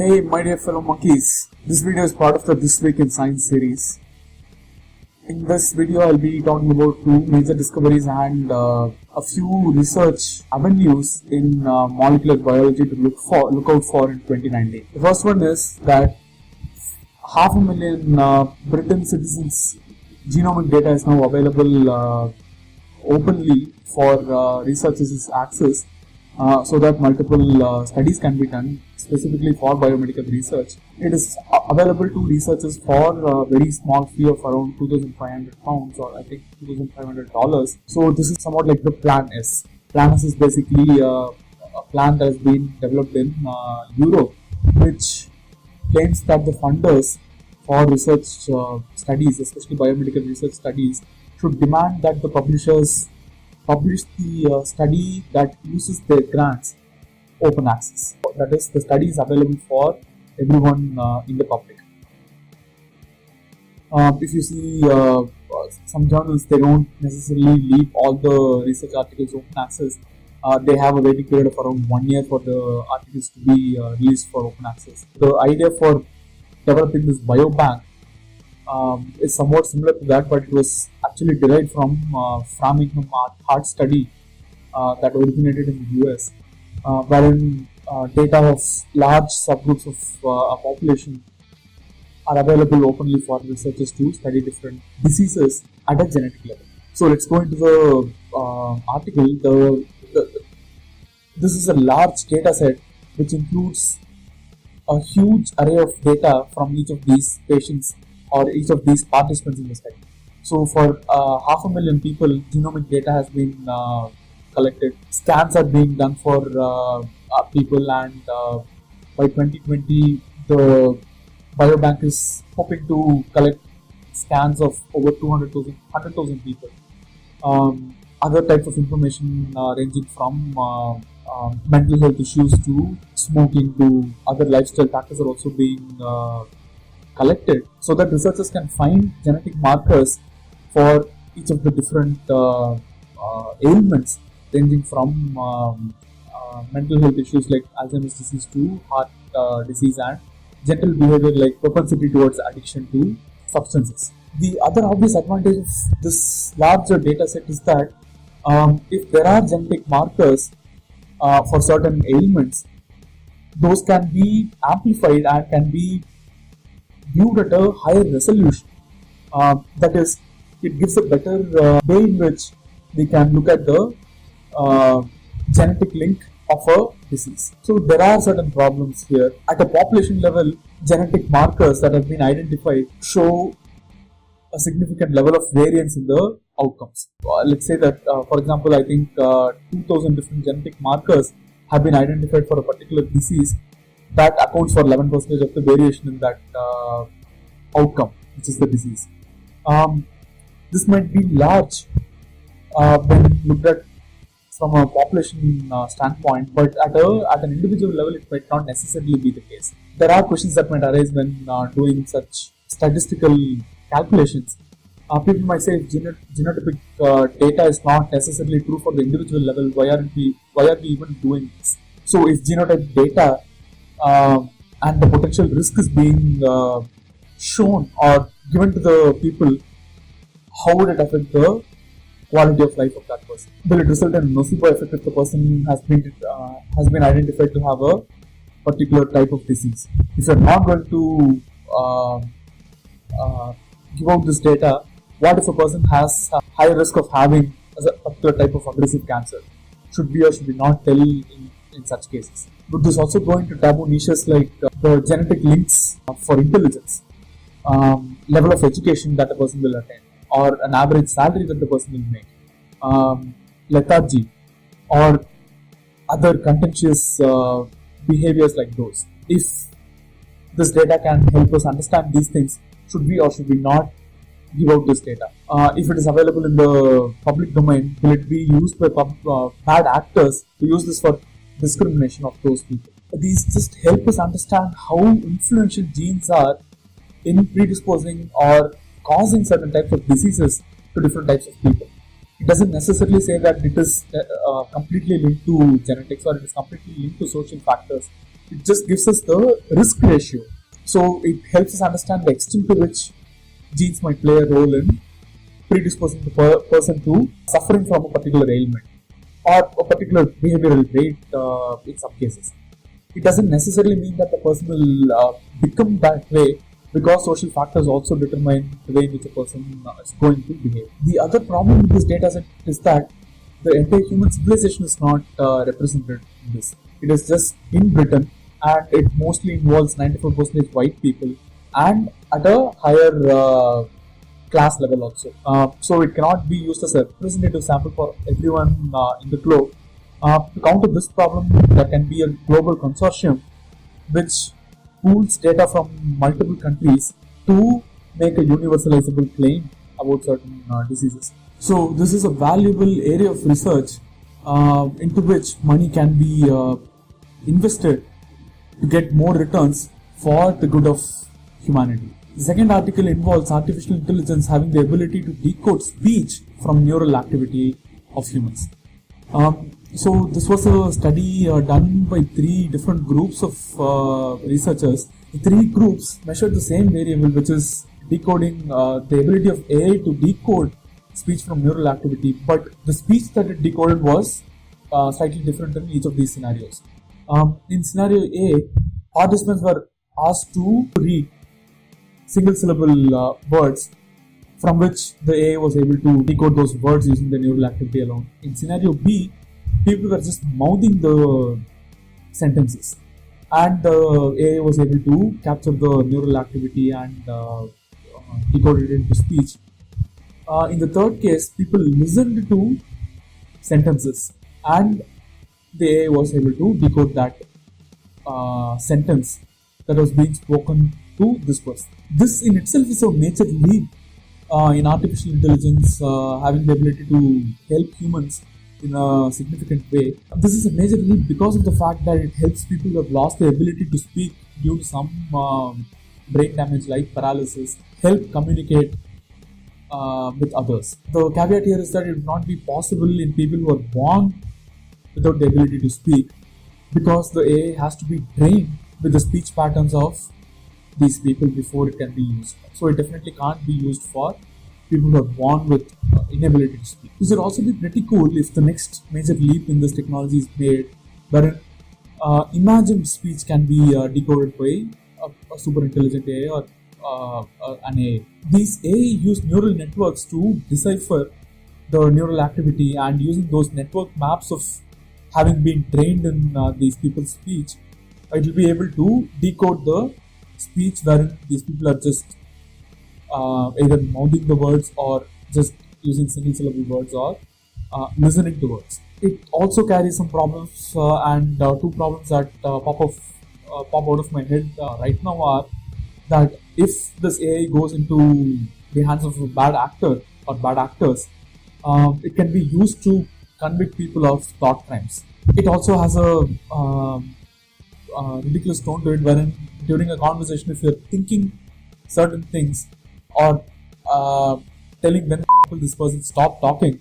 Hey my dear fellow monkeys, this video is part of the This Week in Science series. In this video I'll be talking about two major discoveries and a few research avenues in molecular biology to look out for in 2019. The first one is that 500,000 Britain citizens' genomic data is now available openly for researchers' access so that multiple studies can be done specifically for biomedical research. It is available to researchers for a very small fee of around £2,500 or I think $2,500. So this is somewhat like the Plan S. Plan S is basically a plan that has been developed in Europe, which claims that the funders for research studies, especially biomedical research studies, should demand that the publishers publish the study that uses their grants open access. That is, the study is available for everyone in the public. If you see some journals, they don't necessarily leave all the research articles open access. They have a waiting period of around 1 year for the articles to be released for open access. The idea for developing this biobank is somewhat similar to that, but it was actually derived from Framingham heart study that originated in the US, wherein data of large subgroups of a population are available openly for researchers to study different diseases at a genetic level. So let's go into the article. This is a large data set which includes a huge array of data from each of these patients or each of these participants in the study. So for 500,000 people, genomic data has been collected. Scans are being done for people, and by 2020, the biobank is hoping to collect scans of over 100,000 people. Other types of information ranging from mental health issues to smoking to other lifestyle factors are also being collected, so that researchers can find genetic markers for each of the different ailments, ranging from mental health issues like Alzheimer's disease to heart disease and general behavior like propensity towards addiction to substances. The other obvious advantage of this larger data set is that if there are genetic markers for certain ailments, those can be amplified and can be viewed at a higher resolution. That is, it gives a better way in which we can look at the genetic link of a disease. So there are certain problems here. At a population level, genetic markers that have been identified show a significant level of variance in the outcomes. Let's say that, for example, I think 2,000 different genetic markers have been identified for a particular disease. That accounts for 11% of the variation in that outcome, which is the disease. This might be large when looked at from a population standpoint, but at an individual level, it might not necessarily be the case. There are questions that might arise when doing such statistical calculations. People might say, if genotypic data is not necessarily true for the individual level, why are we even doing this? So if genotype data and the potential risk is being shown or given to the people, how would it affect the quality of life of that person? Will it result in a nocebo effect if the person has been identified to have a particular type of disease? If you're not going to give out this data, what if a person has a high risk of having a particular type of aggressive cancer? Should we or should we not tell in such cases? Would this also go into taboo niches like the genetic links for intelligence, level of education that a person will attain, or an average salary that the person will make, lethargy, or other contentious behaviors like those? If this data can help us understand these things, should we or should we not give out this data? If it is available in the public domain, will it be used by bad actors to use this for discrimination of those people? These just help us understand how influential genes are in predisposing or causing certain types of diseases to different types of people. It doesn't necessarily say that it is completely linked to genetics or it is completely linked to social factors. it just gives us the risk ratio. So it helps us understand the extent to which genes might play a role in predisposing the person to suffering from a particular ailment or a particular behavioral trait in some cases. It doesn't necessarily mean that the person will become that way, because social factors also determine the way in which a person is going to behave. The other problem with this data set is that the entire human civilization is not represented in this. It is just in Britain, and it mostly involves 94% white people and at a higher class level also. So it cannot be used as a representative sample for everyone in the globe. To counter this problem, there can be a global consortium which pools data from multiple countries to make a universalizable claim about certain diseases. So this is a valuable area of research into which money can be invested to get more returns for the good of humanity. The second article involves artificial intelligence having the ability to decode speech from neural activity of humans. So this was a study done by 3 different groups of researchers. The 3 groups measured the same variable, which is decoding the ability of AI to decode speech from neural activity, but the speech that it decoded was slightly different in each of these scenarios. In scenario A, participants were asked to read single syllable words from which the AI was able to decode those words using the neural activity alone. In scenario B, people were just mouthing the sentences, and the AI was able to capture the neural activity and decode it into speech. In the third case, people listened to sentences, and the AI was able to decode that sentence that was being spoken to this person. This in itself is a major leap in artificial intelligence, having the ability to help humans in a significant way. This is a major leap because of the fact that it helps people who have lost their ability to speak due to some brain damage like paralysis, help communicate with others. The caveat here is that it would not be possible in people who are born without the ability to speak, because the AI has to be trained with the speech patterns of these people before it can be used. So it definitely can't be used for people who are born with inability to speak. This would also be pretty cool if the next major leap in this technology is made, wherein imagined speech can be decoded by a super intelligent AI or an AI. These AI use neural networks to decipher the neural activity, and using those network maps of having been trained in these people's speech, it will be able to decode the speech wherein these people are just either mouthing the words or just using single syllable words or listening to words. It also carries some problems, and 2 problems that pop out of my head right now are that if this AI goes into the hands of a bad actor or bad actors, it can be used to convict people of thought crimes. It also has a ridiculous tone to it, wherein during a conversation, if you're thinking certain things or telling when this person stop talking,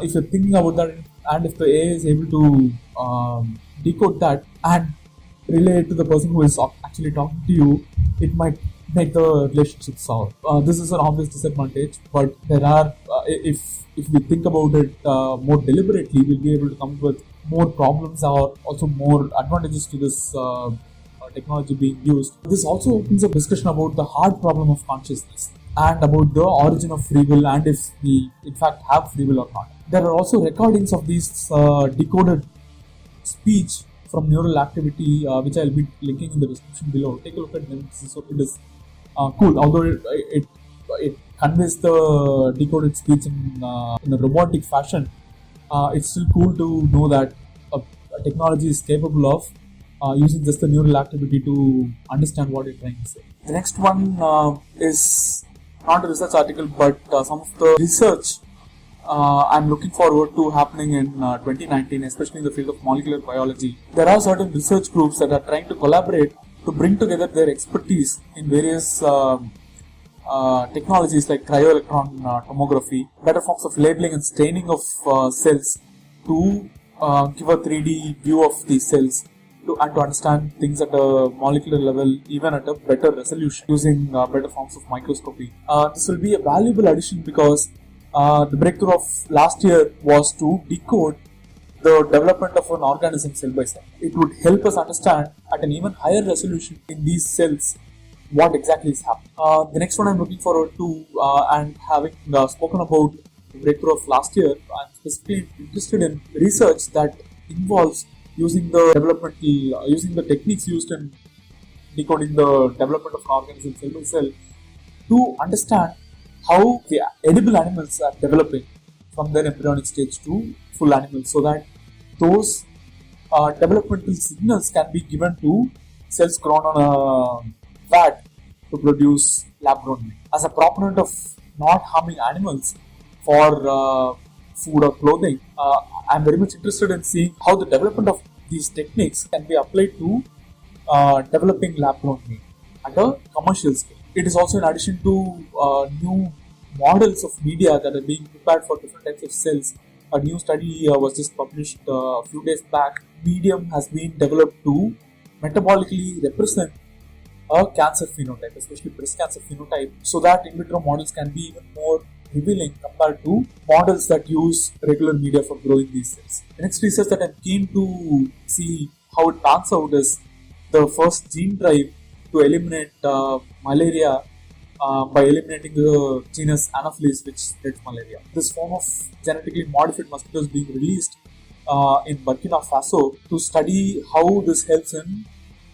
if you're thinking about that, and if the AI is able to decode that and relay it to the person who is actually talking to you, it might make the relationship sour. This is an obvious disadvantage, but there are, if we think about it more deliberately, we'll be able to come up with more problems or also more advantages to this technology being used. This also opens up discussion about the hard problem of consciousness and about the origin of free will, and if we in fact have free will or not. There are also recordings of these decoded speech from neural activity, which I'll be linking in the description below. Take a look at them. It is cool, although it conveys the decoded speech in a robotic fashion. It's still cool to know that a technology is capable of using just the neural activity to understand what you're trying to say. The next one is not a research article, but some of the research I'm looking forward to happening in 2019, especially in the field of molecular biology. There are certain research groups that are trying to collaborate to bring together their expertise in various technologies like cryo-electron tomography, better forms of labeling and staining of cells to give a 3D view of these cells to understand things at a molecular level, even at a better resolution, using better forms of microscopy. This will be a valuable addition because the breakthrough of last year was to decode the development of an organism cell by cell. It would help us understand at an even higher resolution in these cells what exactly is happening. The next one I'm looking forward to, and having spoken about the breakthrough of last year, I'm specifically interested in research that involves using the techniques used in decoding the development of an organism cell by cell to understand how the edible animals are developing from their embryonic stage to full animals, so that those developmental signals can be given to cells grown on a vat to produce lab-grown milk. As a proponent of not harming animals for food or clothing, I'm very much interested in seeing how the development of these techniques can be applied to developing lab-grown meat at a commercial scale. It is also in addition to new models of media that are being prepared for different types of cells. A new study was just published a few days back. Medium has been developed to metabolically represent a cancer phenotype, especially breast cancer phenotype, so that in vitro models can be even more revealing compared to models that use regular media for growing these cells. The next research that I'm keen to see how it pans out is the first gene drive to eliminate malaria by eliminating the genus Anopheles, which spreads malaria. This form of genetically modified mosquitoes being released in Burkina Faso to study how this helps in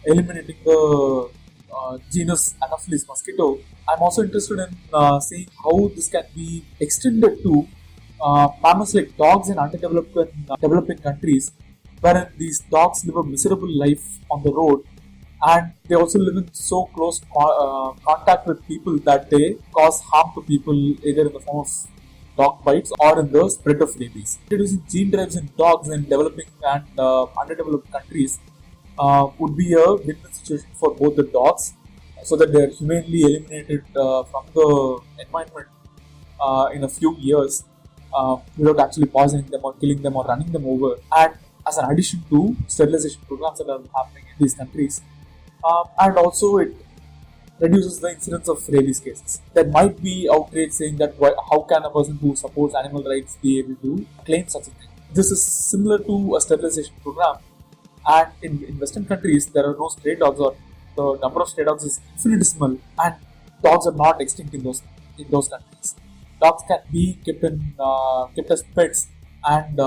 eliminating the genus Anopheles mosquito. I'm also interested in seeing how this can be extended to farmers like dogs in developing countries, wherein these dogs live a miserable life on the road, and they also live in so close contact with people that they cause harm to people either in the form of dog bites or in the spread of rabies. Introducing gene drives in dogs in developing and underdeveloped countries would be a win-win situation for both the dogs, so that they are humanely eliminated from the environment in a few years without actually poisoning them or killing them or running them over, and as an addition to sterilization programs that are happening in these countries. And also it reduces the incidence of rabies cases. There might be outrage saying that how can a person who supports animal rights be able to claim such a thing? This is similar to a sterilization program, and in Western countries there are no stray dogs, or the number of stray dogs is infinitesimal, and dogs are not extinct in those countries. Dogs can be kept as pets, and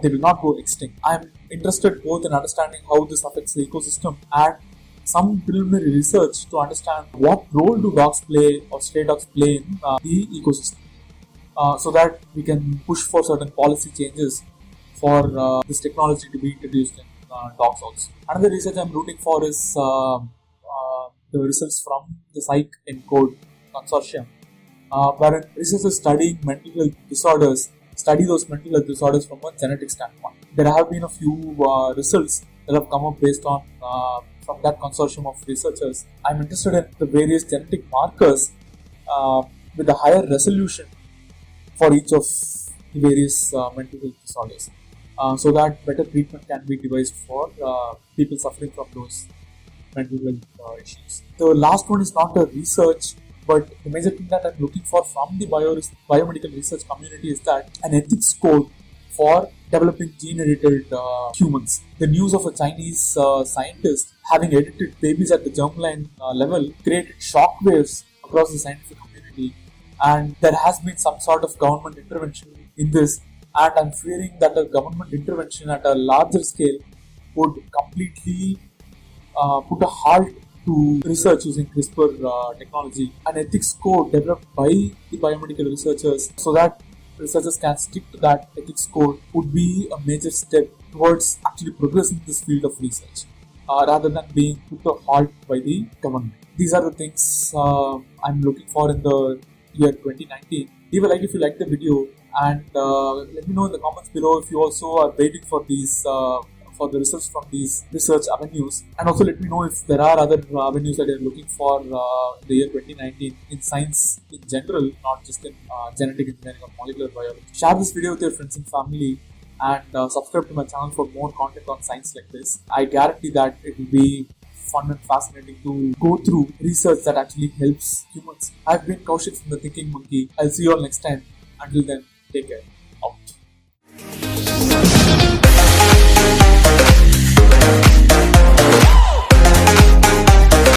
they will not go extinct. I am interested both in understanding how this affects the ecosystem and some preliminary research to understand what role do dogs play or stray dogs play in the ecosystem, so that we can push for certain policy changes for this technology to be introduced in dogs also. Another research I'm rooting for is the results from the Psych Encode consortium, wherein researchers studying mental health disorders study those mental health disorders from a genetic standpoint. There have been a few results that have come up based on from that consortium of researchers. I'm interested in the various genetic markers with a higher resolution for each of the various mental health disorders, so that better treatment can be devised for people suffering from those mental health issues. The last one is not a research, but the major thing that I'm looking for from the biomedical research community is that an ethics code for developing gene-edited humans. The news of a Chinese scientist having edited babies at the germline level created shockwaves across the scientific community, and there has been some sort of government intervention in this, and I'm fearing that a government intervention at a larger scale would completely put a halt to research using CRISPR technology. An ethics code developed by the biomedical researchers so that researchers can stick to that ethics code would be a major step towards actually progressing this field of research, rather than being put to a halt by the government. These are the things I'm looking for in the year 2019. Leave a like if you like the video, and let me know in the comments below if you also are waiting for these for the results from these research avenues, and also let me know if there are other avenues that you're looking for the year 2019 in science in general, not just in genetic engineering or molecular biology. Share this video with your friends and family, and subscribe to my channel for more content on science like this. I guarantee that it will be fun and fascinating to go through research that actually helps humans. I've been Kaushik from the Thinking Monkey. I'll see you all next time. Until then, take care. Out.